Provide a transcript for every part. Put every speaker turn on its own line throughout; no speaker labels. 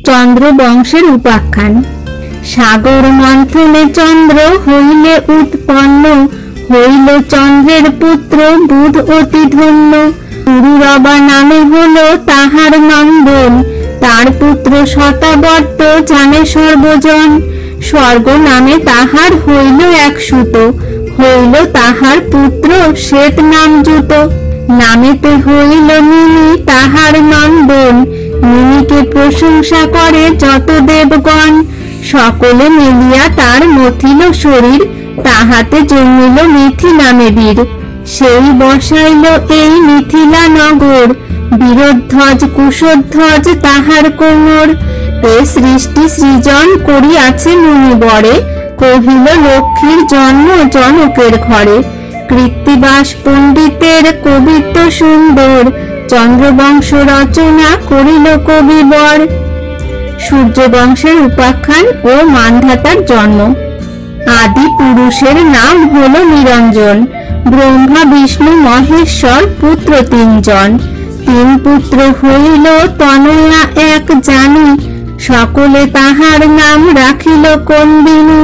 চন্দ্র বংশের উপাখ্যান। সাগর মন্থনে চন্দ্র হইলে উৎপন্ন, হইল চন্দ্রের পুত্র বুধ অতি ধন্য। পুরুরবা নামে হলো তাহার নন্দন, তার পুত্র শতাবর্ত জানে সর্বজন। স্বর্গ নামে তাহার হইল এক সুত, হইল তাহার পুত্র শ্বেত নামযুত। নামেতে হইল মিনি তাহার নন্দন, মিনিকে প্রশংসা করে যত দেবগণ। সকলে মিলিয়া তার মথিল শরীর, তাহাতে জন্মিল মিথিলা মেদির। সেই বসাইল এই মিথিলা নগর, বীরধ্বজ কুশধ্বজ তাহার কোমর। এ সৃষ্টি সৃজন করিয়াছে মুনিবরে, কহিল লক্ষ্মীর জন্ম জনকের ঘরে। কৃত্তিবাস পণ্ডিতের কবিত্ব সুন্দর, চন্দ্রবংশ রচনা করিল কবিবর। সূর্য বংশের উপাখ্যান ও মান্ধাতার জন্ম। আদি পুরুষের নাম হলো নিরঞ্জন, ব্রহ্মা বিষ্ণু মহেশ্বর পুত্র তিনজন। তিন পুত্র হইল তনয়া এক জানি, সকলে তাহার নাম রাখিল কন্দিনী।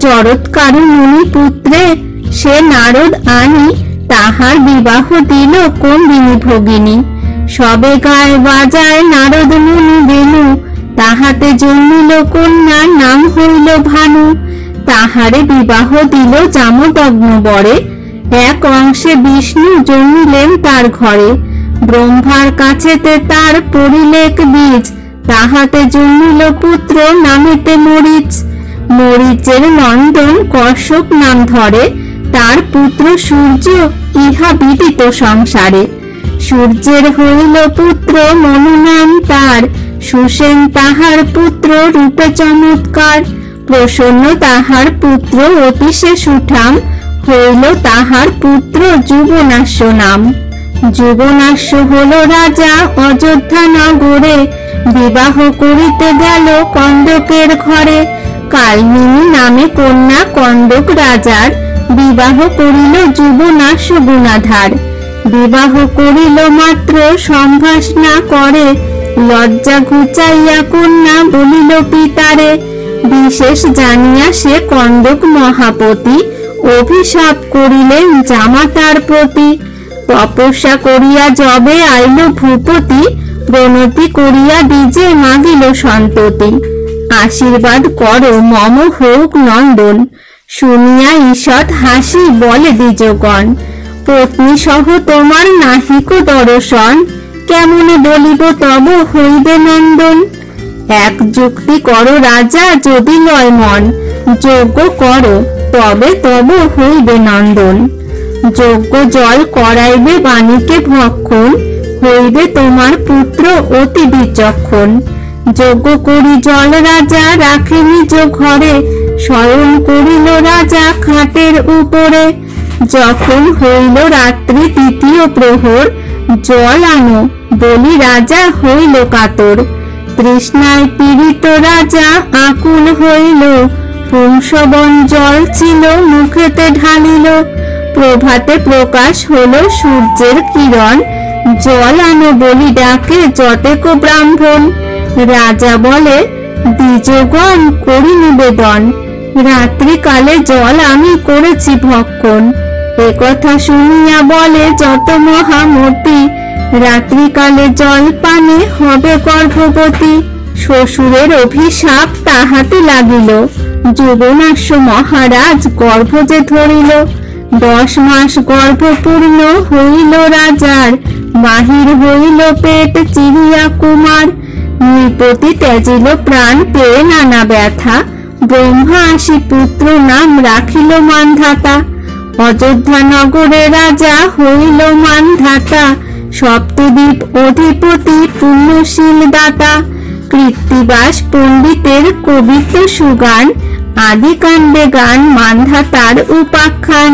জরৎকারু মুনি পুত্রে সে নারদ আনি, তাহার বিবাহ দিল কন্দিনী ভগিনী। সবে গায় বাজায় নারদ মুনি বেনু, তাহাতে জন্মিল কন্যা নাম হইল ভানু। তাহারে বিবাহ দিল জামদগ্ন বরে, এক অংশে বিষ্ণু জন্মিলেন তার ঘরে। ব্রহ্মার কাছেতে তার পরিলেক বীজ, তাহাতে জন্মিল পুত্র নামেতে মরিচ। মরিচের নন্দন কশ্যপ নাম ধরে, তার পুত্র সূর্য ইহা বিদিত সংসারে। সূর্যের হইল পুত্র মনু নাম তার, সুসেন তাহার পুত্র রূপে চমৎকার। প্রসন্ন তাহার পুত্র অতিশে সুঠাম, হইল তাহার পুত্র যুবনাশ্য নাম। যুবনাশ্য হল রাজা অযোধ্যা নগরে, বিবাহ করিতে গেল কন্দকের ঘরে। কালমিনী নামে কন্যা কন্দক রাজার, বিবাহ করিল যুবনাশ্য গুণাধার। বিবাহ করিল মাত্র সম্ভাস না করে, লজ্জা ঘুচাইয়া কন্যা বলিল পিতারে। বিশেষ জানিয়া সে কন্দক মহাপতি, অভিশাপ করিলেন জামাতার প্রতি। তপস্যা করিয়া যবে আইল ভূপতি, প্রণতি করিয়া দ্বিজে মাগিল সন্ততি। আশীর্বাদ করো মম হোক নন্দন, শুনিয়া ঈষৎ হাসি বলে দ্বিজগণ। পত্নী সহ তোমার নাহিক দর্শন, কেমনে বলিব তব হইবে নন্দন। এক যুক্তি করো রাজা যদি লয় মন, যজ্ঞ করো তবে তব হইবে নন্দন। যজ্ঞ জল করাইবে বাণীকে ভক্ষণ, হইবে তোমার পুত্র অতি বিচক্ষণ। যজ্ঞ করি জল রাজা রাখে নিজ ঘরে, শয়ন করিল রাজা খাটের উপরে। যখন হইল রাত্রি তৃতীয় প্রহর, জল আনো বলি রাজা হইল কাতর। তৃষ্ণায় পীড়িত রাজা আকুল হইল, পুংসবন জল ছিল মুখেতে ঢালিল। প্রভাতে প্রকাশ হলো সূর্যের কিরণ, জল আনো বলি ডাকে যতেক ব্রাহ্মণ। রাজা বলে দ্বিজগণ করি নিবেদন, রাত্রিকালে জল আমি করেছি ভক্ষণ। একথা শুনিয়া বলে যত মহামতি, রাত্রিকালে জল পানে হবে গর্ভবতী। শ্বশুরের অভিশাপ তাহাতে লাগিল, যুবনাশ্য মহারাজ গর্ভ যে ধরিল। 10 মাস গর্ভপূর্ণ হইল রাজার, বাহির হইল পেট চিরিয়া কুমার। নৃপতি ত্যাজিল প্রাণ পেয়ে নানা ব্যথা, ব্রহ্মা আসি পুত্র নাম রাখিল মান্ধাতা। অযোধ্যা নগরে রাজা হইল মান্ধাতা, সপ্তদ্বীপ অধিপতি পুণ্যশীল দাতা। কৃত্তিবাস পণ্ডিতের কবিত্ব সুগান, আদিকাণ্ডে গান মান্ধাতার উপাখ্যান।